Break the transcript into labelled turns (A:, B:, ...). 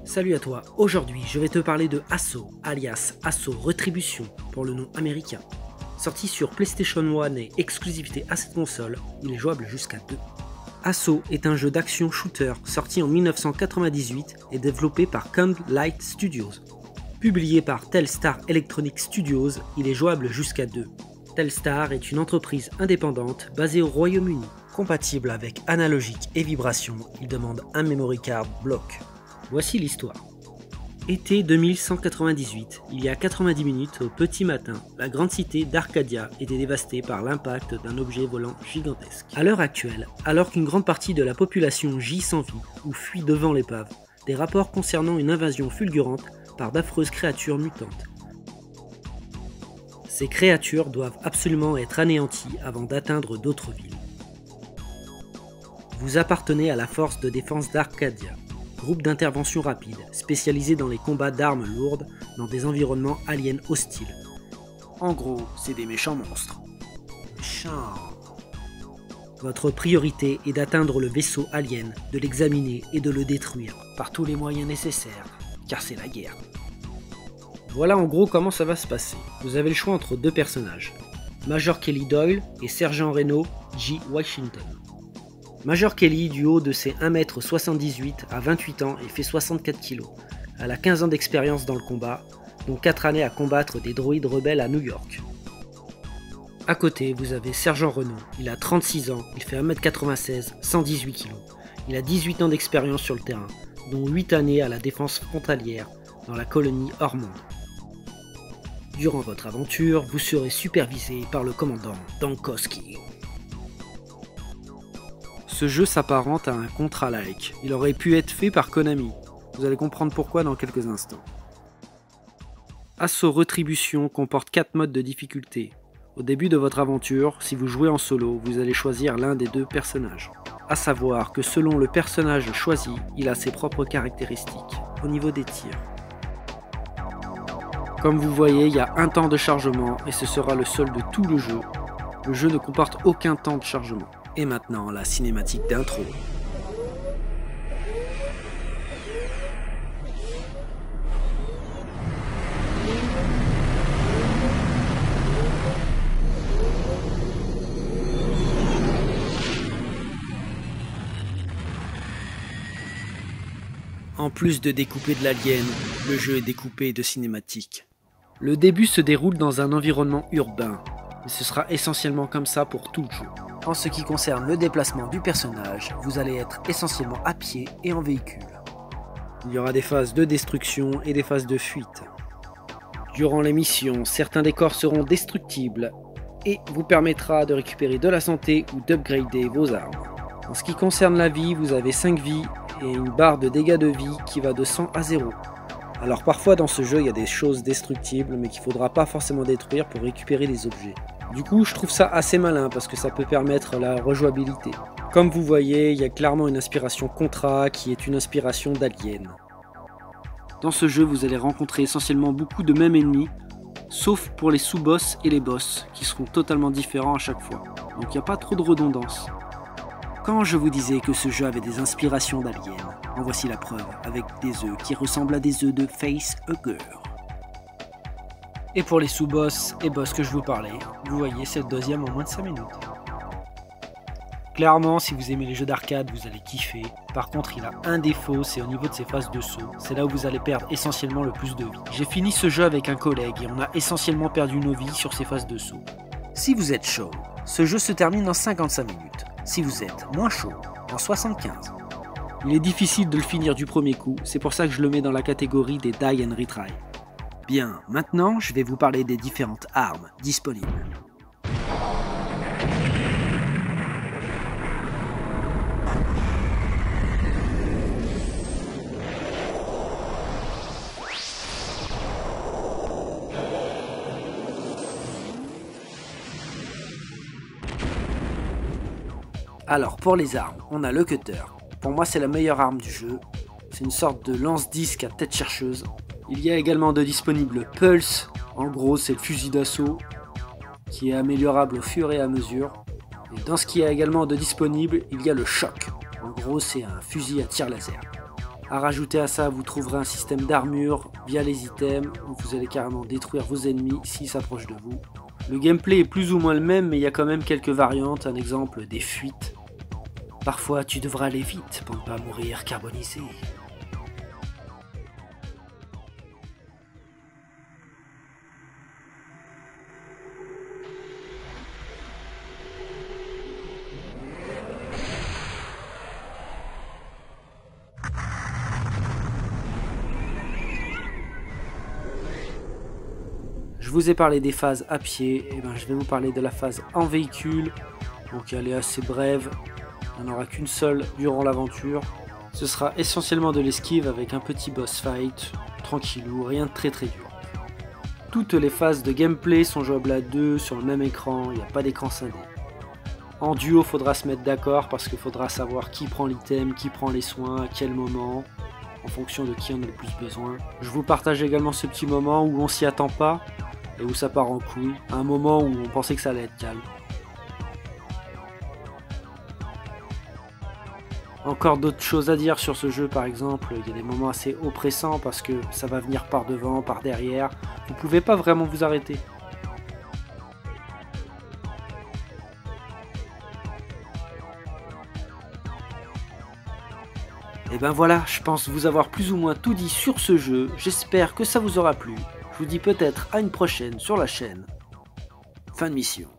A: Salut à toi, aujourd'hui je vais te parler de Assault, alias Assault Retribution pour le nom américain. Sorti sur PlayStation 1 et exclusivité à cette console, il est jouable jusqu'à 2. Assault est un jeu d'action shooter sorti en 1998 et développé par Candle Light Studios. Publié par Telstar Electronic Studios, il est jouable jusqu'à 2. Telstar est une entreprise indépendante basée au Royaume-Uni. Compatible avec analogique et vibration, il demande un memory card block. Voici l'histoire. Été 2198, il y a 90 minutes au petit matin, la grande cité d'Arcadia était dévastée par l'impact d'un objet volant gigantesque. À l'heure actuelle, alors qu'une grande partie de la population gît sans vie ou fuit devant l'épave, des rapports concernant une invasion fulgurante par d'affreuses créatures mutantes. Ces créatures doivent absolument être anéanties avant d'atteindre d'autres villes. Vous appartenez à la force de défense d'Arcadia, groupe d'intervention rapide, spécialisé dans les combats d'armes lourdes dans des environnements aliens hostiles. En gros, c'est des méchants monstres. Méchants. Votre priorité est d'atteindre le vaisseau alien, de l'examiner et de le détruire, par tous les moyens nécessaires, car c'est la guerre. Voilà en gros comment ça va se passer. Vous avez le choix entre deux personnages, Major Kelly Doyle et Sergent Reno G. Washington. Major Kelly, du haut de ses 1m78, a 28 ans et fait 64 kg. Elle a 15 ans d'expérience dans le combat, dont 4 années à combattre des droïdes rebelles à New York. À côté, vous avez Sergent Reno. Il a 36 ans, il fait 1m96, 118 kg. Il a 18 ans d'expérience sur le terrain, dont 8 années à la défense frontalière dans la colonie Ormond. Durant votre aventure, vous serez supervisé par le commandant Dankowski. Ce jeu s'apparente à un Contra-like. Il aurait pu être fait par Konami. Vous allez comprendre pourquoi dans quelques instants. Assault Retribution comporte 4 modes de difficulté. Au début de votre aventure, si vous jouez en solo, vous allez choisir l'un des deux personnages. À savoir que selon le personnage choisi, il a ses propres caractéristiques au niveau des tirs. Comme vous voyez, il y a un temps de chargement et ce sera le seul de tout le jeu. Le jeu ne comporte aucun temps de chargement. Et maintenant, la cinématique d'intro. En plus de découper de l'alien, le jeu est découpé de cinématiques. Le début se déroule dans un environnement urbain, et ce sera essentiellement comme ça pour tout le jeu. En ce qui concerne le déplacement du personnage, vous allez être essentiellement à pied et en véhicule. Il y aura des phases de destruction et des phases de fuite. Durant les missions, certains décors seront destructibles et vous permettra de récupérer de la santé ou d'upgrader vos armes. En ce qui concerne la vie, vous avez 5 vies et une barre de dégâts de vie qui va de 100 à 0. Alors parfois dans ce jeu, il y a des choses destructibles mais qu'il ne faudra pas forcément détruire pour récupérer les objets. Du coup, je trouve ça assez malin parce que ça peut permettre la rejouabilité. Comme vous voyez, il y a clairement une inspiration Contra qui est une inspiration d'Alien. Dans ce jeu, vous allez rencontrer essentiellement beaucoup de mêmes ennemis, sauf pour les sous-boss et les boss, qui seront totalement différents à chaque fois. Donc il n'y a pas trop de redondance. Quand je vous disais que ce jeu avait des inspirations d'Alien, en voici la preuve, avec des œufs qui ressemblent à des œufs de Facehugger. Et pour les sous-boss et boss que je vous parlais, vous voyez, c'est le deuxième en moins de 5 minutes. Clairement, si vous aimez les jeux d'arcade, vous allez kiffer. Par contre, il a un défaut, c'est au niveau de ses phases de saut. C'est là où vous allez perdre essentiellement le plus de vie. J'ai fini ce jeu avec un collègue et on a essentiellement perdu nos vies sur ses phases de saut. Si vous êtes chaud, ce jeu se termine en 55 minutes. Si vous êtes moins chaud, en 75. Il est difficile de le finir du premier coup, c'est pour ça que je le mets dans la catégorie des Die and Retry. Bien, maintenant je vais vous parler des différentes armes disponibles. Alors pour les armes, on a le cutter. Pour moi c'est la meilleure arme du jeu. C'est une sorte de lance-disque à tête chercheuse. Il y a également de disponibles Pulse, en gros c'est le fusil d'assaut, qui est améliorable au fur et à mesure. Et dans ce qui est également de disponible, il y a le choc. En gros c'est un fusil à tir laser. À rajouter à ça, vous trouverez un système d'armure via les items, où vous allez carrément détruire vos ennemis s'ils s'approchent de vous. Le gameplay est plus ou moins le même, mais il y a quand même quelques variantes, un exemple des fuites. Parfois tu devras aller vite pour ne pas mourir carbonisé. Je vous ai parlé des phases à pied, et je vais vous parler de la phase en véhicule. Donc elle est assez brève, il n'y en aura qu'une seule durant l'aventure. Ce sera essentiellement de l'esquive avec un petit boss fight, tranquillou, rien de très dur. Toutes les phases de gameplay sont jouables à deux sur le même écran, il n'y a pas d'écran scindé. En duo, faudra se mettre d'accord parce qu'il faudra savoir qui prend l'item, qui prend les soins, à quel moment, en fonction de qui en a le plus besoin. Je vous partage également ce petit moment où on s'y attend pas, et où ça part en couille, à un moment où on pensait que ça allait être calme. Encore d'autres choses à dire sur ce jeu, par exemple, il y a des moments assez oppressants parce que ça va venir par devant, par derrière, vous pouvez pas vraiment vous arrêter. Et ben voilà, je pense vous avoir plus ou moins tout dit sur ce jeu, j'espère que ça vous aura plu. Je vous dis peut-être à une prochaine sur la chaîne. Fin de mission.